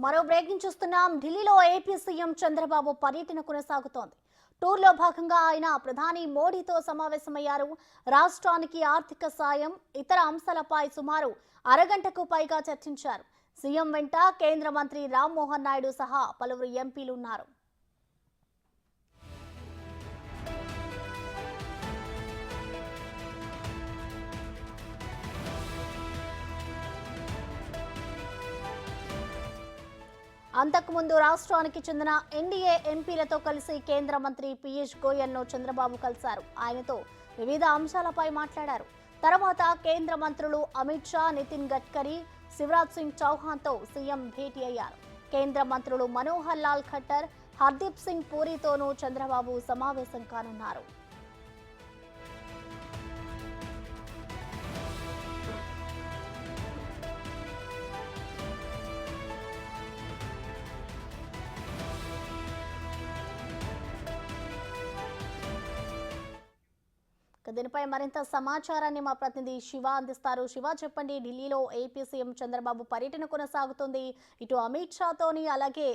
మరో బ్రేకింగ్ చూస్తున్నాం. ఢిల్లీలో ఏపీ సీఎం చంద్రబాబు పర్యటన కొనసాగుతోంది. టూర్లో భాగంగా ఆయన ప్రధాని మోడీతో సమావేశమయ్యారు. రాష్ట్రానికి ఆర్థిక సాయం, ఇతర అంశాలపై సుమారు అరగంటకు పైగా చర్చించారు. సీఎం వెంట కేంద్ర మంత్రి రామ్మోహన్ నాయుడు సహా పలువురు ఎంపీలు ఉన్నారు. అంతకుముందు రాష్ట్రానికి చెందిన ఎన్డీఏ ఎంపీలతో కలిసి కేంద్ర మంత్రి పీయూష్ గోయల్ను చంద్రబాబు కలిశారు. ఆయనతో వివిధ అంశాలపై మాట్లాడారు. తర్వాత కేంద్ర మంత్రులు అమిత్ షా, నితిన్ గడ్కరీ, శివరాజ్ సింగ్ చౌహాన్తో సీఎం భేటీ అయ్యారు. కేంద్ర మంత్రులు మనోహర్ లాల్ ఖట్టర్, హర్దీప్ సింగ్ పూరితోనూ చంద్రబాబు సమావేశం కానున్నారు. దీనిపై మరింత సమాచారాన్ని మా ప్రతినిధి శివ అందిస్తారు. శివ, చెప్పండి, ఢిల్లీలో ఏపీ సీఎం చంద్రబాబు పర్యటన కొనసాగుతుంది. ఇటు అమిత్ షాతోని, అలాగే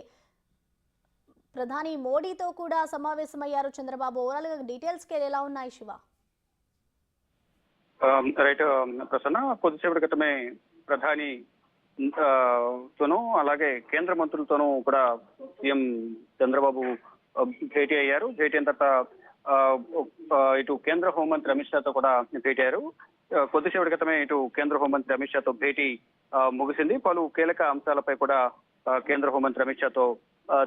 ప్రధాని మోడీతో కూడా సమావేశమయ్యారు చంద్రబాబు. ఓవరాల్ గా డీటెయిల్స్ ఎలా ఉన్నాయి శివ? రైట్ ప్రసన్న, కొద్దిసేపటి క్రితమే ప్రధాని తోనూ అలాగే కేంద్ర మంత్రులతోనూ కూడా సీఎం చంద్రబాబు భేటీ అయ్యారు. భేటీ అయిన తర్వాత ఇటు కేంద్ర హోంమంత్రి అమిత్ షాతో కూడా భేటీ అయ్యారు. కొద్దిసేపటి క్రితమే ఇటు కేంద్ర హోంమంత్రి అమిత్ షాతో భేటీ ముగిసింది. పలు కీలక అంశాలపై కూడా కేంద్ర హోంమంత్రి అమిత్ షాతో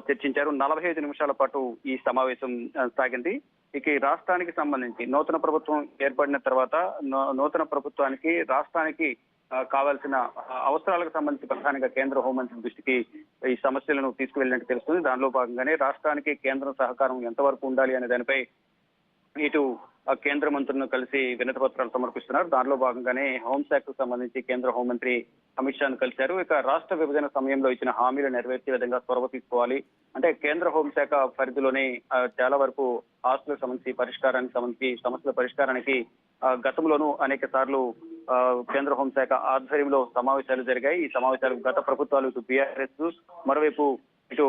చర్చించారు. 45 నిమిషాల పాటు ఈ సమావేశం సాగింది. ఇక రాష్ట్రానికి సంబంధించి నూతన ప్రభుత్వం ఏర్పడిన తర్వాత నూతన ప్రభుత్వానికి రాష్ట్రానికి కావాల్సిన అవసరాలకు సంబంధించి ప్రధానంగా కేంద్ర హోంమంత్రి దృష్టికి ఈ సమస్యలను తీసుకువెళ్ళినట్టు తెలుస్తుంది. దానిలో భాగంగానే రాష్ట్రానికి కేంద్రం సహకారం ఎంతవరకు ఉండాలి అనే దానిపై ఇటు కేంద్ర మంత్రులను కలిసి వినతి పత్రాలు సమర్పిస్తున్నారు. దానిలో భాగంగానే హోంశాఖకు సంబంధించి కేంద్ర హోంమంత్రి అమిత్ షాను కలిశారు. ఇక రాష్ట్ర విభజన సమయంలో ఇచ్చిన హామీలు నెరవేర్చే విధంగా చొరవ తీసుకోవాలి. అంటే కేంద్ర హోంశాఖ పరిధిలోనే చాలా వరకు ఆస్తులకు సంబంధించి పరిష్కారానికి సంబంధించి సమస్యల పరిష్కారానికి గతంలోనూ అనేక సార్లు కేంద్ర హోంశాఖ ఆధ్వర్యంలో సమావేశాలు జరిగాయి. ఈ సమావేశాలు గత ప్రభుత్వాలు ఇటు బీఆర్ఎస్, మరోవైపు ఇటు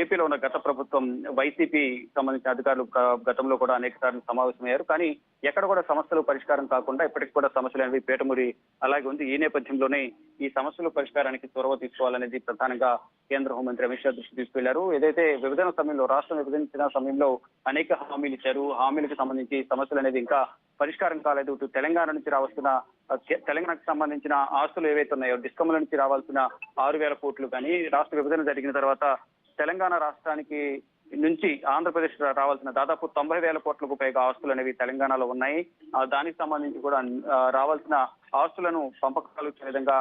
ఏపీలో ఉన్న గత ప్రభుత్వం వైసీపీ సంబంధించిన అధికారులు గతంలో కూడా అనేక సార్లు సమావేశమయ్యారు. కానీ ఎక్కడ కూడా సమస్యలు పరిష్కారం కాకుండా ఇప్పటికి కూడా సమస్యలు అనేవి పేటముడి అలాగే ఉంది. ఈ నేపథ్యంలోనే ఈ సమస్యల పరిష్కారానికి చొరవ తీసుకోవాలనేది ప్రధానంగా కేంద్ర హోంమంత్రి అమిత్ షా దృష్టి తీసుకెళ్లారు. ఏదైతే విభజన సమయంలో రాష్ట్రం విభజించిన సమయంలో అనేక హామీలు ఇచ్చారు. హామీలకు సంబంధించి సమస్యలు అనేది ఇంకా పరిష్కారం కాలేదు. ఇటు తెలంగాణ నుంచి రావాల్సిన తెలంగాణకు సంబంధించిన ఆస్తులు ఏవైతే ఉన్నాయో డిస్కమ్ల నుంచి రావాల్సిన 6,000 కోట్లు కానీ రాష్ట్ర విభజన జరిగిన తర్వాత తెలంగాణ రాష్ట్రానికి నుంచి ఆంధ్రప్రదేశ్ రావాల్సిన దాదాపు 90,000 కోట్లకు పైగా ఆస్తులు అనేవి తెలంగాణలో ఉన్నాయి. దానికి సంబంధించి కూడా రావాల్సిన ఆస్తులను పంపకాలు ఇచ్చే విధంగా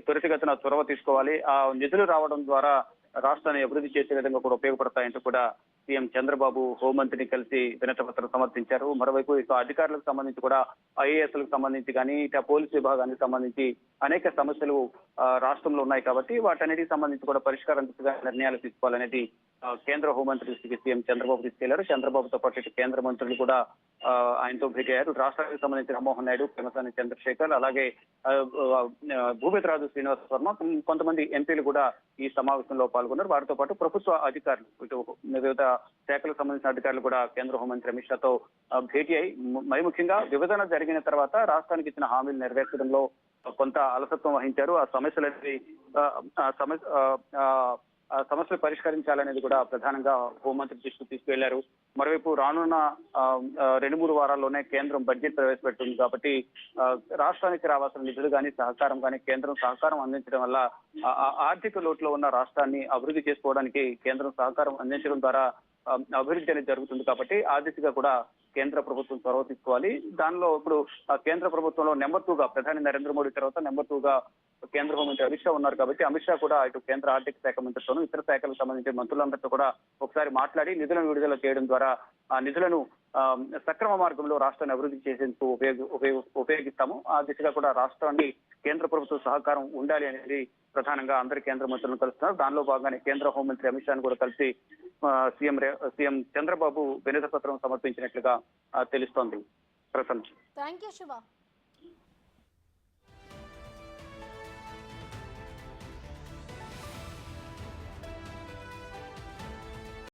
త్వరితగతిన చొరవ తీసుకోవాలి. ఆ నిధులు రావడం ద్వారా రాష్ట్రాన్ని అభివృద్ధి చేసే విధంగా కూడా ఉపయోగపడతాయంటూ కూడా సీఎం చంద్రబాబు హోంమంత్రిని కలిసి వినతి పత్రం సమర్పించారు. మరోవైపు ఇక అధికారులకు సంబంధించి కూడా ఐఏఎస్లకు సంబంధించి కానీ ఇక పోలీసు విభాగానికి సంబంధించి అనేక సమస్యలు రాష్ట్రంలో ఉన్నాయి కాబట్టి వాటన్నిటికి సంబంధించి కూడా పరిష్కారం దిశగా నిర్ణయాలు తీసుకోవాలనేది కేంద్ర హోంమంత్రి దృష్టికి సీఎం చంద్రబాబు తీసుకెళ్లారు. చంద్రబాబుతో పాటు ఇటు కేంద్ర మంత్రులు కూడా ఆయనతో భేటీ అయ్యారు. రాష్ట్రానికి సంబంధించి రామ్మోహన్ నాయుడు, పెమ్మసాని చంద్రశేఖర్, అలాగే భూపతిరాజు శ్రీనివాస వర్మ, కొంతమంది ఎంపీలు కూడా ఈ సమావేశంలో పాల్గొన్నారు. వారితో పాటు ప్రభుత్వ అధికారులు ఇటు వివిధ శాఖలకు సంబంధించిన అధికారులు కూడా కేంద్ర హోంమంత్రి అమిత్ షాతో భేటీ అయి మరి ముఖ్యంగా విభజన జరిగిన తర్వాత రాష్ట్రానికి ఇచ్చిన హామీలు నెరవేర్చడంలో కొంత అలసత్వం వహించారు. ఆ సమస్యలు పరిష్కరించాలనేది కూడా ప్రధానంగా హోంమంత్రి దృష్టికి తీసుకువెళ్లారు. మరోవైపు రానున్న 2-3 వారాల్లోనే కేంద్రం బడ్జెట్ ప్రవేశపెట్టింది కాబట్టి రాష్ట్రానికి రావాల్సిన నిధులు కానీ సహకారం కానీ కేంద్రం సహకారం అందించడం వల్ల ఆర్థిక లోటులో ఉన్న రాష్ట్రాన్ని అభివృద్ధి చేసుకోవడానికి కేంద్రం సహకారం అందించడం ద్వారా అభివృద్ధి అనేది జరుగుతుంది. కాబట్టి ఆ దిశగా కూడా కేంద్ర ప్రభుత్వం చొరవ తీసుకోవాలి. దానిలో ఇప్పుడు కేంద్ర ప్రభుత్వంలో నెంబర్ 2గా ప్రధాని నరేంద్ర మోడీ తర్వాత నెంబర్ 2గా కేంద్ర హోంమంత్రి అమిత్ షా ఉన్నారు కాబట్టి అమిత్ షా కూడా ఇటు కేంద్ర ఆర్థిక శాఖ మంత్రితోనూ ఇతర శాఖలకు సంబంధించిన మంత్రులందరితో కూడా ఒకసారి మాట్లాడి నిధులను విడుదల చేయడం ద్వారా ఆ నిధులను సక్రమ మార్గంలో రాష్ట్రాన్ని అభివృద్ధి చేసేందుకు ఉపయోగిస్తాము. ఆ దిశగా కూడా రాష్ట్రాన్ని కేంద్ర ప్రభుత్వ సహకారం ఉండాలి అనేది ప్రధానంగా అందరి కేంద్ర మంత్రులను కలుస్తున్నారు. దానిలో భాగంగానే కేంద్ర హోంమంత్రి అమిత్ షాను కూడా కలిసి సీఎం చంద్రబాబు వినతి పత్రం సమర్పించినట్లుగా తెలుస్తోంది. ప్రసన్న. థాంక్యూ శివ.